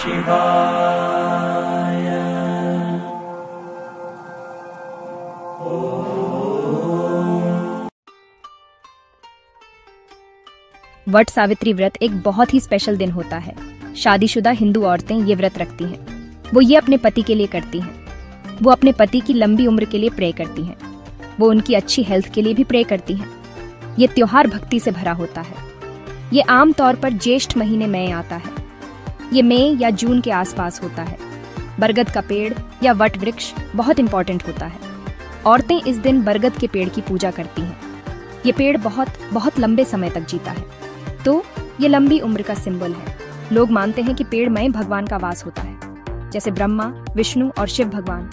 शिवाय। वट सावित्री व्रत एक बहुत ही स्पेशल दिन होता है। शादीशुदा हिंदू औरतें ये व्रत रखती हैं। वो ये अपने पति के लिए करती हैं। वो अपने पति की लंबी उम्र के लिए प्रे करती हैं। वो उनकी अच्छी हेल्थ के लिए भी प्रे करती हैं। ये त्योहार भक्ति से भरा होता है। ये आम तौर पर ज्येष्ठ महीने में आता है। ये मई या जून के आसपास होता है। बरगद का पेड़ या वट वृक्ष बहुत इंपॉर्टेंट होता है। औरतें इस दिन बरगद के पेड़ की पूजा करती हैं। ये पेड़ बहुत लंबे समय तक जीता है, तो ये लंबी उम्र का सिंबल है। लोग मानते हैं कि पेड़ में भगवान का वास होता है, जैसे ब्रह्मा, विष्णु और शिव भगवान।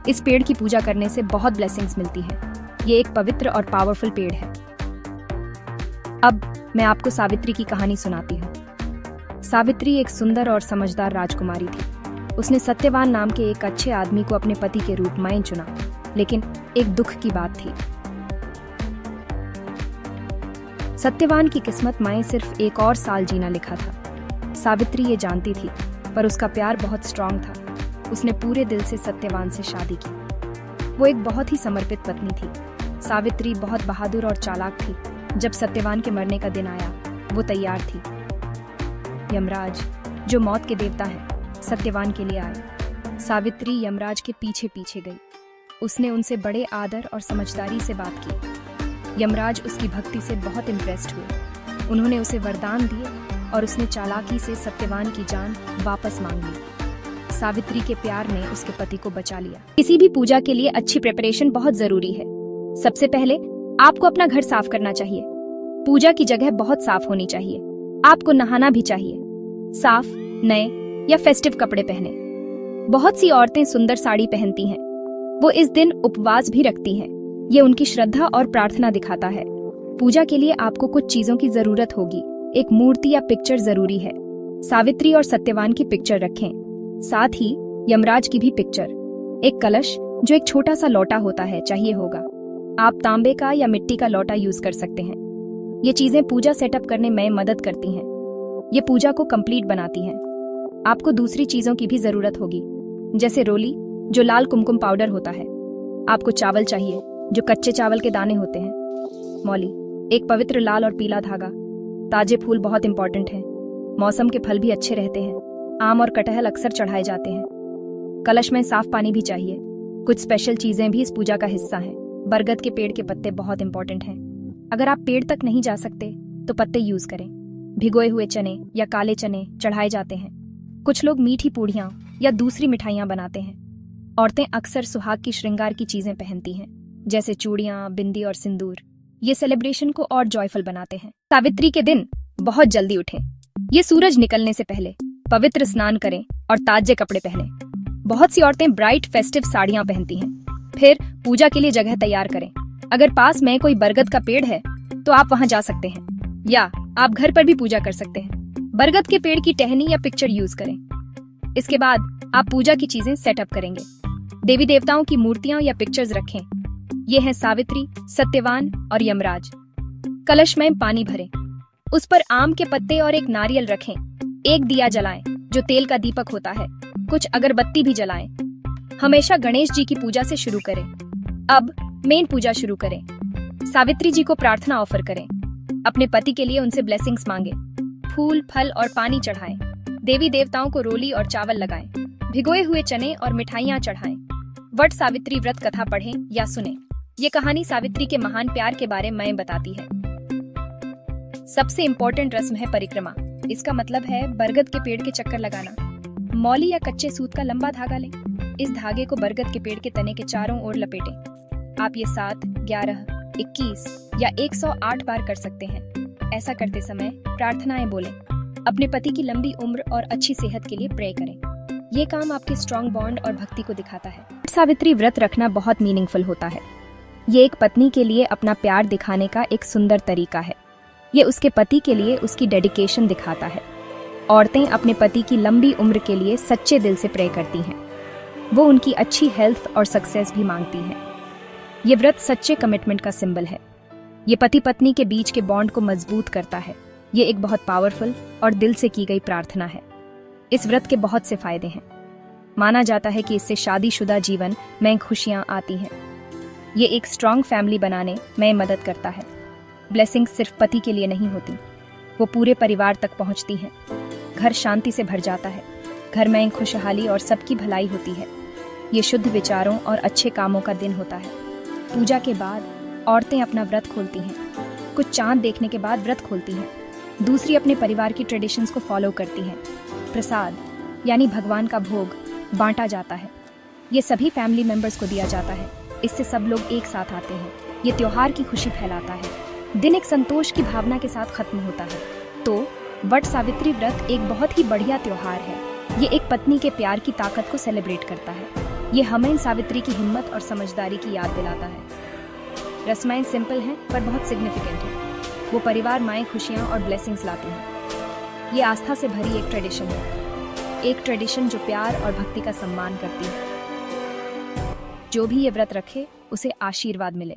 इस पेड़ की पूजा करने से बहुत ब्लेसिंग्स मिलती है। ये एक पवित्र और पावरफुल पेड़ है। अब मैं आपको सावित्री की कहानी सुनाती हूँ। सावित्री एक सुंदर और समझदार राजकुमारी थी। उसने सत्यवान नाम के एक अच्छे आदमी को अपने पति के रूप में चुना, लेकिन एक दुख की बात थी। सत्यवान की किस्मत में सिर्फ एक और साल जीना लिखा था। सावित्री ये जानती थी, पर उसका प्यार बहुत स्ट्रांग था। उसने पूरे दिल से सत्यवान से शादी की। वो एक बहुत ही समर्पित पत्नी थी। सावित्री बहुत बहादुर और चालाक थी। जब सत्यवान के मरने का दिन आया, वो तैयार थी। यमराज, जो मौत के देवता हैं, सत्यवान के लिए आए। सावित्री यमराज के पीछे पीछे गई। उसने उनसे बड़े आदर और समझदारी से बात की। यमराज उसकी भक्ति से बहुत इम्प्रेस्ड हुए। उन्होंने उसे वरदान दिए और उसने चालाकी से सत्यवान की जान वापस मांग ली। सावित्री के प्यार ने उसके पति को बचा लिया। किसी भी पूजा के लिए अच्छी प्रिपरेशन बहुत जरूरी है। सबसे पहले आपको अपना घर साफ करना चाहिए। पूजा की जगह बहुत साफ होनी चाहिए। आपको नहाना भी चाहिए। साफ, नए या फेस्टिव कपड़े पहने। बहुत सी औरतें सुंदर साड़ी पहनती हैं। वो इस दिन उपवास भी रखती हैं। ये उनकी श्रद्धा और प्रार्थना दिखाता है। पूजा के लिए आपको कुछ चीजों की जरूरत होगी। एक मूर्ति या पिक्चर जरूरी है। सावित्री और सत्यवान की पिक्चर रखें। साथ ही यमराज की भी पिक्चर। एक कलश, जो एक छोटा सा लोटा होता है, चाहिए होगा। आप तांबे का या मिट्टी का लोटा यूज कर सकते हैं। ये चीजें पूजा सेटअप करने में मदद करती हैं। ये पूजा को कंप्लीट बनाती हैं। आपको दूसरी चीजों की भी जरूरत होगी, जैसे रोली, जो लाल कुमकुम पाउडर होता है। आपको चावल चाहिए, जो कच्चे चावल के दाने होते हैं। मौली, एक पवित्र लाल और पीला धागा। ताजे फूल बहुत इंपॉर्टेंट हैं। मौसम के फल भी अच्छे रहते हैं। आम और कटहल अक्सर चढ़ाए जाते हैं। कलश में साफ पानी भी चाहिए। कुछ स्पेशल चीजें भी इस पूजा का हिस्सा हैं। बरगद के पेड़ के पत्ते बहुत इंपॉर्टेंट हैं। अगर आप पेड़ तक नहीं जा सकते तो पत्ते यूज करें। भिगोए हुए चने या काले चने चढ़ाए जाते हैं। कुछ लोग मीठी पूड़ियाँ या दूसरी मिठाइयाँ बनाते हैं। औरतें अक्सर सुहाग की श्रृंगार की चीजें पहनती हैं, जैसे चूड़ियाँ, बिंदी और सिंदूर। ये सेलिब्रेशन को और जॉयफुल बनाते हैं। सावित्री के दिन बहुत जल्दी उठें। ये सूरज निकलने से पहले पवित्र स्नान करें और ताजे कपड़े पहनें। बहुत सी औरतें ब्राइट फेस्टिव साड़ियाँ पहनती हैं। फिर पूजा के लिए जगह तैयार करें। अगर पास में कोई बरगद का पेड़ है तो आप वहाँ जा सकते हैं, या आप घर पर भी पूजा कर सकते हैं। बरगद के पेड़ की टहनी या पिक्चर यूज करें। इसके बाद आप पूजा की चीजें सेटअप करेंगे। देवी देवताओं की मूर्तियां या पिक्चर्स रखें। ये हैं सावित्री, सत्यवान और यमराज। कलश में पानी भरें। उस पर आम के पत्ते और एक नारियल रखें। एक दिया जलाएं, जो तेल का दीपक होता है। कुछ अगरबत्ती भी जलाएं। हमेशा गणेश जी की पूजा से शुरू करें। अब मेन पूजा शुरू करें। सावित्री जी को प्रार्थना ऑफर करें। अपने पति के लिए उनसे ब्लेसिंग्स मांगे। फूल, फल और पानी चढ़ाएं। देवी देवताओं को रोली और चावल लगाएं। भिगोए हुए चने और मिठाइयाँ चढ़ाएं। वट सावित्री व्रत कथा पढ़ें या सुनें। ये कहानी सावित्री के महान प्यार के बारे में बताती है। सबसे इम्पोर्टेंट रस्म है परिक्रमा। इसका मतलब है बरगद के पेड़ के चक्कर लगाना। मौली या कच्चे सूत का लंबा धागा लें। इस धागे को बरगद के पेड़ के तने के चारों ओर लपेटें। आप ये 7, 11, 21 या 108 बार कर सकते हैं। ऐसा करते समय प्रार्थनाएं बोलें। अपने पति की लंबी उम्र और अच्छी सेहत के लिए प्रे करें। ये काम आपके स्ट्रॉन्ग बॉन्ड और भक्ति को दिखाता है। सावित्री व्रत रखना बहुत मीनिंगफुल होता है। ये एक पत्नी के लिए अपना प्यार दिखाने का एक सुंदर तरीका है। ये उसके पति के लिए उसकी डेडिकेशन दिखाता है। औरतें अपने पति की लंबी उम्र के लिए सच्चे दिल से प्रे करती हैं। वो उनकी अच्छी हेल्थ और सक्सेस भी मांगती हैं। ये व्रत सच्चे कमिटमेंट का सिंबल है। ये पति पत्नी के बीच के बॉन्ड को मजबूत करता है। ये एक बहुत पावरफुल और दिल से की गई प्रार्थना है। इस व्रत के बहुत से फायदे हैं। माना जाता है कि इससे शादीशुदा जीवन में खुशियां आती हैं। ये एक स्ट्रॉन्ग फैमिली बनाने में मदद करता है। ब्लेसिंग्स सिर्फ पति के लिए नहीं होती, वो पूरे परिवार तक पहुंचती हैं। घर शांति से भर जाता है, घर में खुशहाली और सबकी भलाई होती है। ये शुद्ध विचारों और अच्छे कामों का दिन होता है। पूजा के बाद औरतें अपना व्रत खोलती हैं, कुछ चांद देखने के बाद व्रत खोलती हैं, दूसरी अपने परिवार की ट्रेडिशंस को फॉलो करती हैं। प्रसाद यानी भगवान का भोग बांटा जाता है, ये सभी फैमिली मेंबर्स को दिया जाता है। इससे सब लोग एक साथ आते हैं। ये त्योहार की खुशी फैलाता है। दिन एक संतोष की भावना के साथ खत्म होता है। तो वट सावित्री व्रत एक बहुत ही बढ़िया त्योहार है। ये एक पत्नी के प्यार की ताकत को सेलिब्रेट करता है। ये हमें सावित्री की हिम्मत और समझदारी की याद दिलाता है। रस्में सिंपल हैं पर बहुत सिग्निफिकेंट हैं। वो परिवार माएँ खुशियाँ और ब्लेसिंग्स लाती हैं। ये आस्था से भरी एक ट्रेडिशन है, एक ट्रेडिशन जो प्यार और भक्ति का सम्मान करती है। जो भी ये व्रत रखे उसे आशीर्वाद मिले।